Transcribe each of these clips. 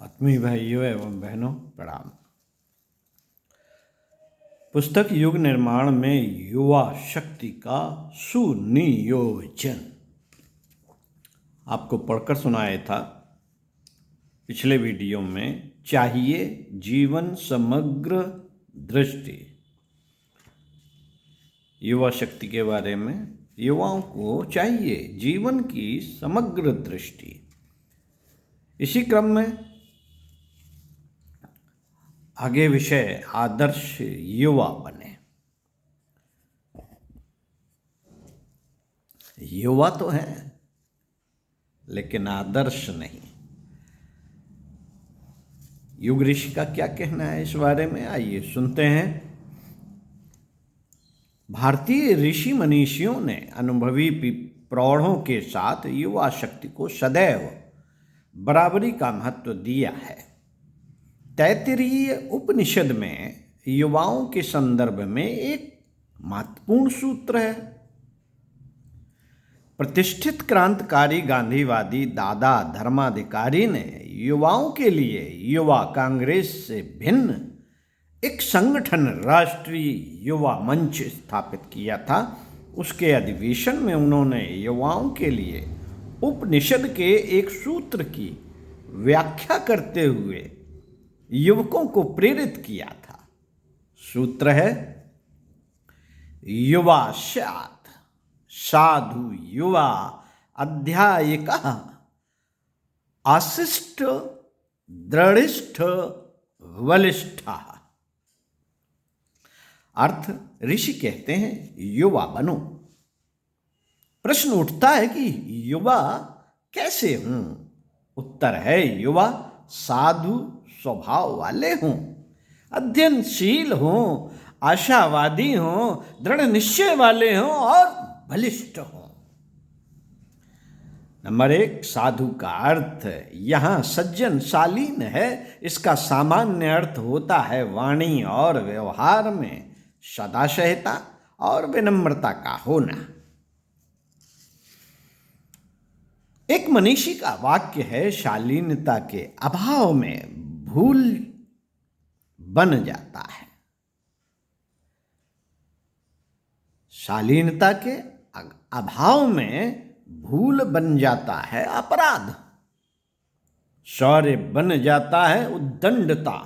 आत्मीय भाइयों एवं बहनों प्रणाम। पुस्तक युग निर्माण में युवा शक्ति का सुनियोजन आपको पढ़कर सुनाया था पिछले वीडियो में। चाहिए जीवन समग्र दृष्टि। युवा शक्ति के बारे में युवाओं को चाहिए जीवन की समग्र दृष्टि। इसी क्रम में आगे विषय आदर्श युवा बने। युवा तो है लेकिन आदर्श नहीं। युग ऋषि का क्या कहना है इस बारे में, आइए सुनते हैं। भारतीय ऋषि मनीषियों ने अनुभवी प्रौढ़ों के साथ युवा शक्ति को सदैव बराबरी का महत्व दिया है। तैत्तिरीय उपनिषद में युवाओं के संदर्भ में एक महत्वपूर्ण सूत्र है। प्रतिष्ठित क्रांतिकारी गांधीवादी दादा धर्माधिकारी ने युवाओं के लिए युवा कांग्रेस से भिन्न एक संगठन राष्ट्रीय युवा मंच स्थापित किया था। उसके अधिवेशन में उन्होंने युवाओं के लिए उपनिषद के एक सूत्र की व्याख्या करते हुए युवकों को प्रेरित किया था। सूत्र है, युवा स्यात् साधु युवा अध्यायिका आशिष्ट दृढ़िष्ठ बलिष्ठा। अर्थ, ऋषि कहते हैं युवा बनो। प्रश्न उठता है कि युवा कैसे हूं? उत्तर है, युवा साधु स्वभाव वाले हों, अध्ययनशील हों, आशावादी हों, दृढ़ निश्चय वाले हों और बलिष्ठ हों। नंबर 1, साधु का अर्थ यहाँ सज्जन शालीन है। इसका सामान्य अर्थ होता है वाणी और व्यवहार में सदाशयता और विनम्रता का होना। एक मनीषी का वाक्य है, शालीनता के अभाव में भूल बन जाता है। शालीनता के अभाव में भूल बन जाता है अपराध। शौर्य बन जाता है उद्दंडता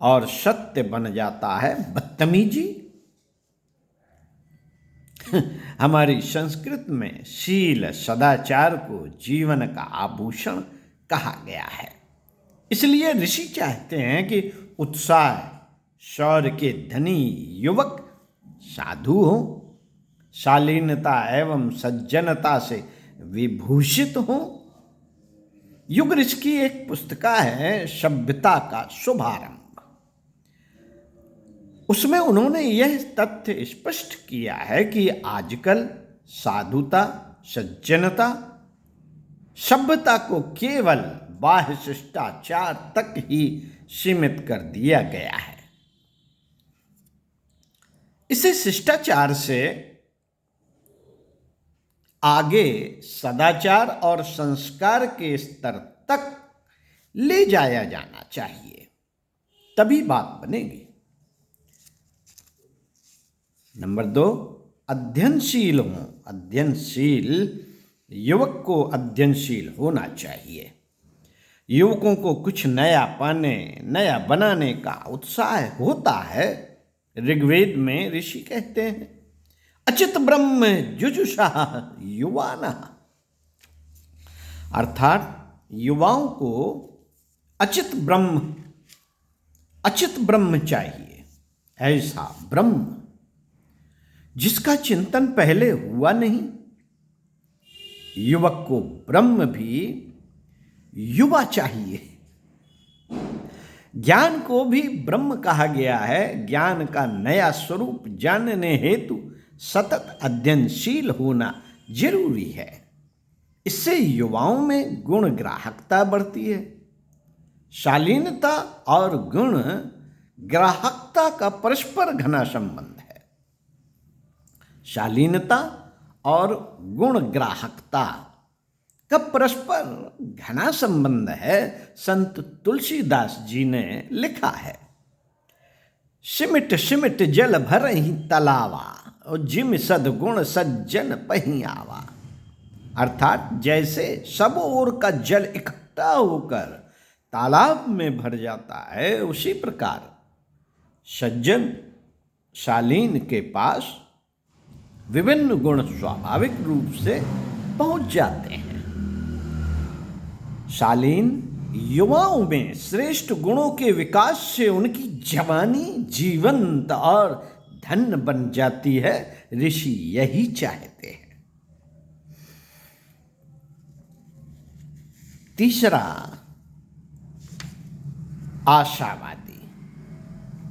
और सत्य बन जाता है बदतमीजी। हमारी संस्कृति में शील सदाचार को जीवन का आभूषण कहा गया है। इसलिए ऋषि चाहते हैं कि उत्साह शौर्य के धनी युवक साधु हो, शालीनता एवं सज्जनता से विभूषित हो। युग ऋषि की एक पुस्तिका है सभ्यता का शुभारंभ। उसमें उन्होंने यह तथ्य स्पष्ट किया है कि आजकल साधुता सज्जनता सभ्यता को केवल बाह्य शिष्टाचार तक ही सीमित कर दिया गया है। इसे शिष्टाचार से आगे सदाचार और संस्कार के स्तर तक ले जाया जाना चाहिए, तभी बात बनेगी। नंबर 2, अध्ययनशील हों। अध्ययनशील युवक को अध्ययनशील होना चाहिए। युवकों को कुछ नया पाने नया बनाने का उत्साह होता है। ऋग्वेद में ऋषि कहते हैं, अचित ब्रह्म जुजुषा युवाना। अर्थात युवाओं को अचित ब्रह्म चाहिए, ऐसा ब्रह्म जिसका चिंतन पहले हुआ नहीं। युवक को ब्रह्म भी युवा चाहिए। ज्ञान को भी ब्रह्म कहा गया है। ज्ञान का नया स्वरूप जानने हेतु सतत अध्ययनशील होना जरूरी है। इससे युवाओं में गुण ग्राहकता बढ़ती है। शालीनता और गुण ग्राहकता का परस्पर घना संबंध है। शालीनता और गुण ग्राहकता का परस्पर घना संबंध है। संत तुलसीदास जी ने लिखा है, सिमिट सिमिट जल भरहि तलावा, और जिम सद्गुण सज्जन पही आवा। अर्थात जैसे सब ओर का जल इकट्ठा होकर तालाब में भर जाता है, उसी प्रकार सज्जन शालीन के पास विभिन्न गुण स्वाभाविक रूप से पहुंच जाते हैं। शालीन युवाओं में श्रेष्ठ गुणों के विकास से उनकी जवानी जीवंत और धन्य बन जाती है। ऋषि यही चाहते हैं। तीसरा, आशावादी।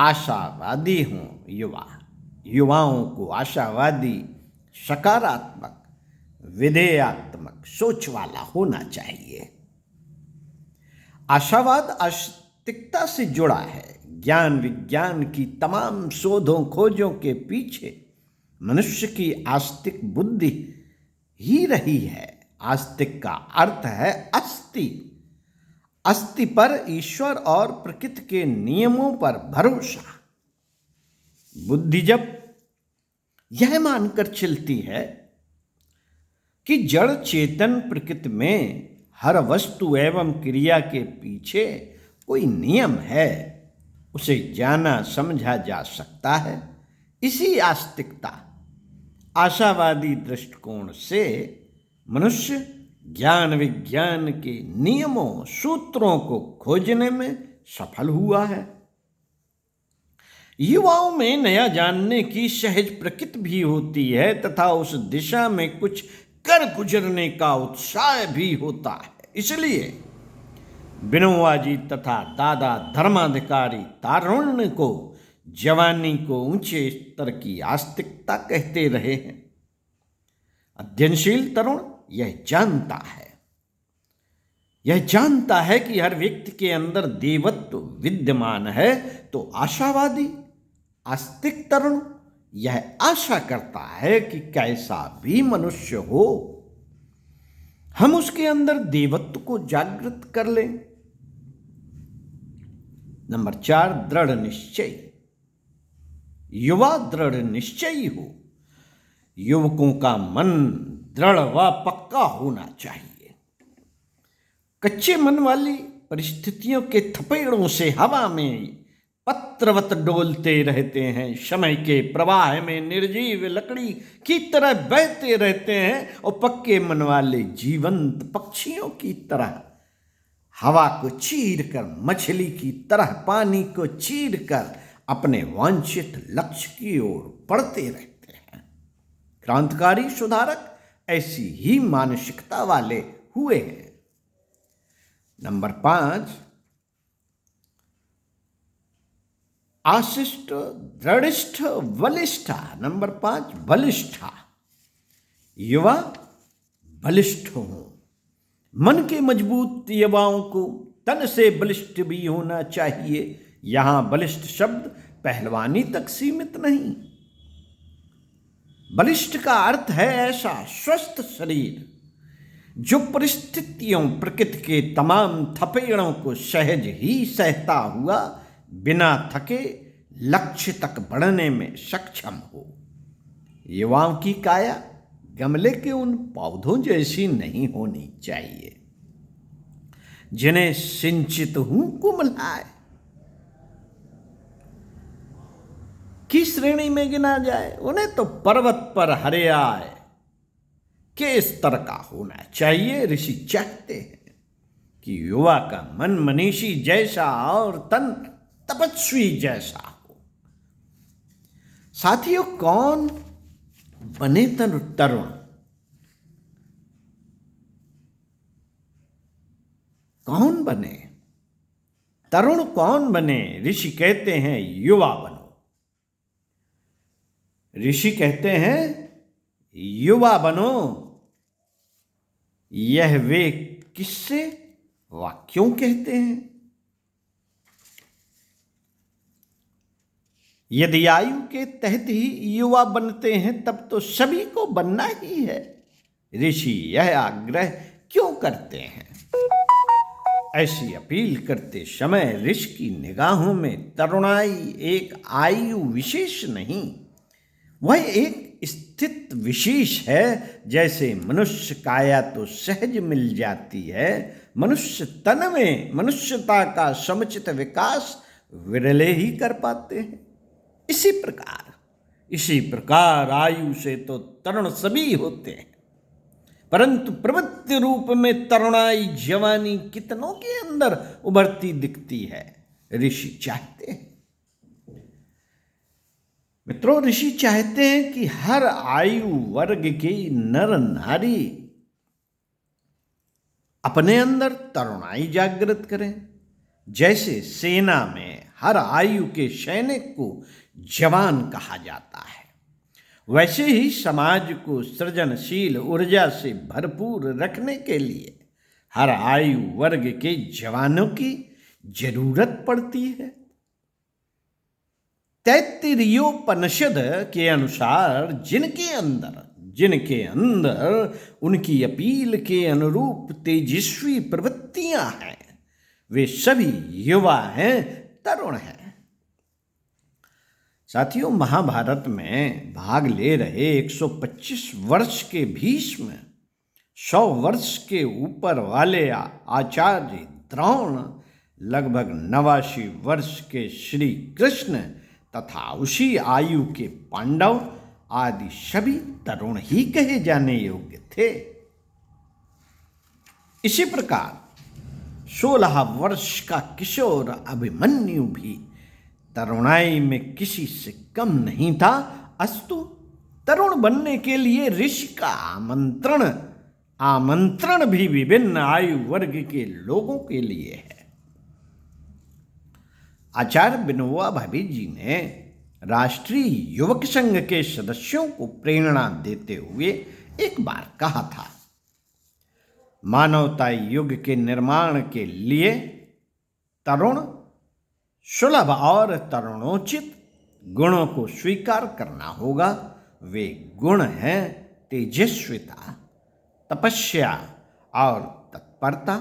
आशावादी हों युवा। युवाओं को आशावादी, सकारात्मक, विधेयात्मक सोच वाला होना चाहिए। आशावाद आस्तिकता से जुड़ा है। ज्ञान विज्ञान की तमाम शोधों खोजों के पीछे मनुष्य की आस्तिक बुद्धि ही रही है। आस्तिक का अर्थ है अस्थि। अस्थि पर ईश्वर और प्रकृति के नियमों पर भरोसा। बुद्धि जब यह मानकर चलती है कि जड़ चेतन प्रकृति में हर वस्तु एवं क्रिया के पीछे कोई नियम है, उसे जाना समझा जा सकता है। इसी आस्तिकता आशावादी दृष्टिकोण से मनुष्य ज्ञान विज्ञान के नियमों सूत्रों को खोजने में सफल हुआ है। युवाओं में नया जानने की सहज प्रकृति भी होती है तथा उस दिशा में कुछ कर गुजरने का उत्साह भी होता है। इसलिए बिनोवाजी तथा दादा धर्माधिकारी तारुण्य को जवानी को ऊंचे स्तर की आस्तिकता कहते रहे हैं। अध्ययनशील तरुण यह जानता है कि हर व्यक्ति के अंदर देवत्व विद्यमान है, तो आशावादी आस्तिक तरुण यह आशा करता है कि कैसा भी मनुष्य हो, हम उसके अंदर देवत्व को जागृत कर लें। नंबर 4, दृढ़ निश्चय। युवा दृढ़ निश्चयी हो। युवकों का मन दृढ़ व पक्का होना चाहिए। कच्चे मन वाली परिस्थितियों के थपेड़ों से हवा में पत्रवत डोलते रहते हैं, समय के प्रवाह में निर्जीव लकड़ी की तरह बहते रहते हैं, और पक्के मन वाले जीवंत पक्षियों की तरह हवा को चीर कर, मछली की तरह पानी को चीर कर अपने वांछित लक्ष्य की ओर बढ़ते रहते हैं। क्रांतिकारी सुधारक ऐसी ही मानसिकता वाले हुए हैं। नंबर 5, आशिष्ट दृढ़िष्ठ बलिष्ठा। नंबर 5, बलिष्ठा। युवा बलिष्ठ हो। मन के मजबूत युवाओं को तन से बलिष्ठ भी होना चाहिए। यहां बलिष्ठ शब्द पहलवानी तक सीमित नहीं। बलिष्ठ का अर्थ है ऐसा स्वस्थ शरीर जो परिस्थितियों प्रकृति के तमाम थपेड़ों को सहज ही सहता हुआ बिना थके लक्ष्य तक बढ़ने में सक्षम हो। युवाओं की काया गमले के उन पौधों जैसी नहीं होनी चाहिए जिन्हें सिंचित हूं कुमलाए की श्रेणी में गिना जाए। उन्हें तो पर्वत पर हरियाए के स्तर का होना चाहिए। ऋषि चाहते हैं कि युवा का मन मनीषी जैसा और तन तपस्वी जैसा हो। साथियों, कौन बने तरुण? कौन बने तरुण? कौन बने? ऋषि कहते हैं युवा बनो। ऋषि कहते हैं युवा बनो। यह वे किससे व क्यों कहते हैं? यदि आयु के तहत ही युवा बनते हैं तब तो सभी को बनना ही है। ऋषि यह आग्रह क्यों करते हैं? ऐसी अपील करते समय ऋषि की निगाहों में तरुणाई एक आयु विशेष नहीं, वह एक स्थित विशेष है। जैसे मनुष्य काया तो सहज मिल जाती है, मनुष्य तन में मनुष्यता का समुचित विकास विरले ही कर पाते हैं। इसी प्रकार आयु से तो तरुण सभी होते हैं, परंतु प्रवृत्ति रूप में तरुणाई जवानी कितनों के अंदर उभरती दिखती है, ऋषि चाहते हैं। मित्रों, ऋषि चाहते हैं कि हर आयु वर्ग की नर नारी अपने अंदर तरुणाई जागृत करें। जैसे सेना में हर आयु के सैनिक को जवान कहा जाता है, वैसे ही समाज को सृजनशील ऊर्जा से भरपूर रखने के लिए हर आयु वर्ग के जवानों की जरूरत पड़ती है। तैत्तिरीयोपनिषद के अनुसार जिनके अंदर उनकी अपील के अनुरूप तेजस्वी प्रवृत्तियां हैं, वे सभी युवा हैं, तरुण हैं। साथियों, महाभारत में भाग ले रहे 125 वर्ष के भीष्म, 100 वर्ष के ऊपर वाले आचार्य द्रोण, लगभग 89 वर्ष के श्री कृष्ण तथा उसी आयु के पांडव आदि सभी तरुण ही कहे जाने योग्य थे। इसी प्रकार 16 वर्ष का किशोर अभिमन्यु भी तरुणाई में किसी से कम नहीं था। अस्तु, तरुण बनने के लिए ऋषि का आमंत्रण भी विभिन्न आयु वर्ग के लोगों के लिए है। आचार्य विनोबा भावे जी ने राष्ट्रीय युवक संघ के सदस्यों को प्रेरणा देते हुए एक बार कहा था, मानवता युग के निर्माण के लिए तरुण सुलभ और तरुणोचित गुणों को स्वीकार करना होगा। वे गुण हैं तेजस्विता, तपस्या और तत्परता।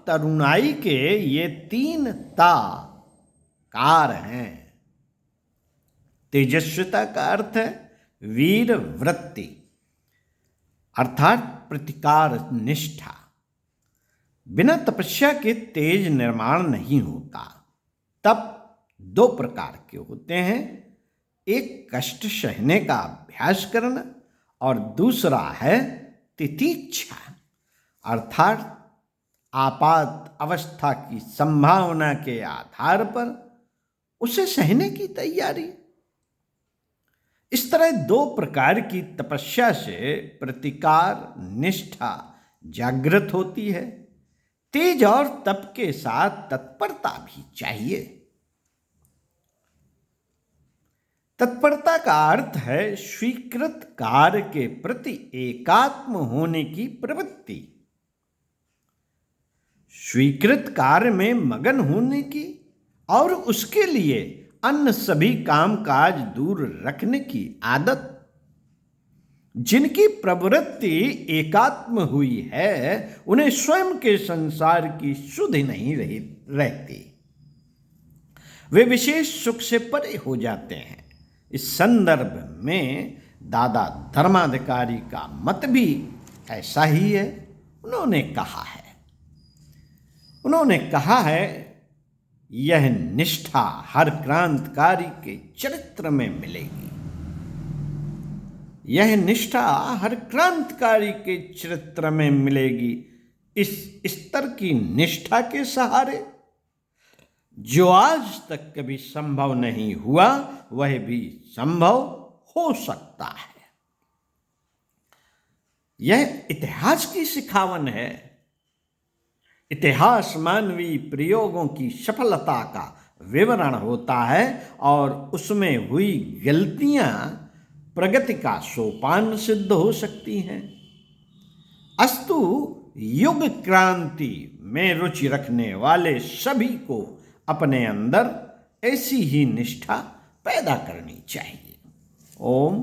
तरुणाई के ये 3 कार हैं। तेजस्विता का अर्थ है वीर वृत्ति, अर्थात प्रतिकार निष्ठा। बिना तपस्या के तेज निर्माण नहीं होता। तप 2 प्रकार के होते हैं, एक कष्ट सहने का अभ्यास करना और दूसरा है तितिक्षा, अर्थात आपात अवस्था की संभावना के आधार पर उसे सहने की तैयारी। इस तरह 2 प्रकार की तपस्या से प्रतिकार निष्ठा जागृत होती है। तेज और तप के साथ तत्परता भी चाहिए। तत्परता का अर्थ है स्वीकृत कार्य के प्रति एकात्म होने की प्रवृत्ति, स्वीकृत कार्य में मगन होने की और उसके लिए अन्य सभी कामकाज दूर रखने की आदत। जिनकी प्रवृत्ति एकात्म हुई है, उन्हें स्वयं के संसार की सुधि नहीं रहती, वे विशेष सुख से परे हो जाते हैं। इस संदर्भ में दादा धर्माधिकारी का मत भी ऐसा ही है। उन्होंने कहा है, यह निष्ठा हर क्रांतिकारी के चरित्र में मिलेगी। यह निष्ठा हर क्रांतिकारी के चरित्र में मिलेगी। इस स्तर की निष्ठा के सहारे जो आज तक कभी संभव नहीं हुआ, वह भी संभव हो सकता है। यह इतिहास की सिखावन है। इतिहास मानवीय प्रयोगों की सफलता का विवरण होता है और उसमें हुई गलतियां प्रगति का सोपान सिद्ध हो सकती हैं। अस्तु, युग क्रांति में रुचि रखने वाले सभी को अपने अंदर ऐसी ही निष्ठा पैदा करनी चाहिए। ओम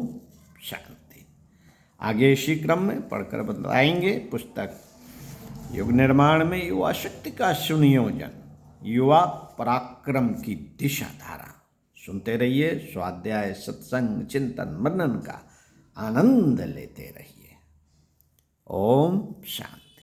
शांति। आगे इसी क्रम में पढ़कर बताएंगे पुस्तक युग निर्माण में युवा शक्ति का सुनियोजन, युवा पराक्रम की दिशा धारा। सुनते रहिए, स्वाध्याय सत्संग चिंतन मनन का आनंद लेते रहिए। ओम शांति।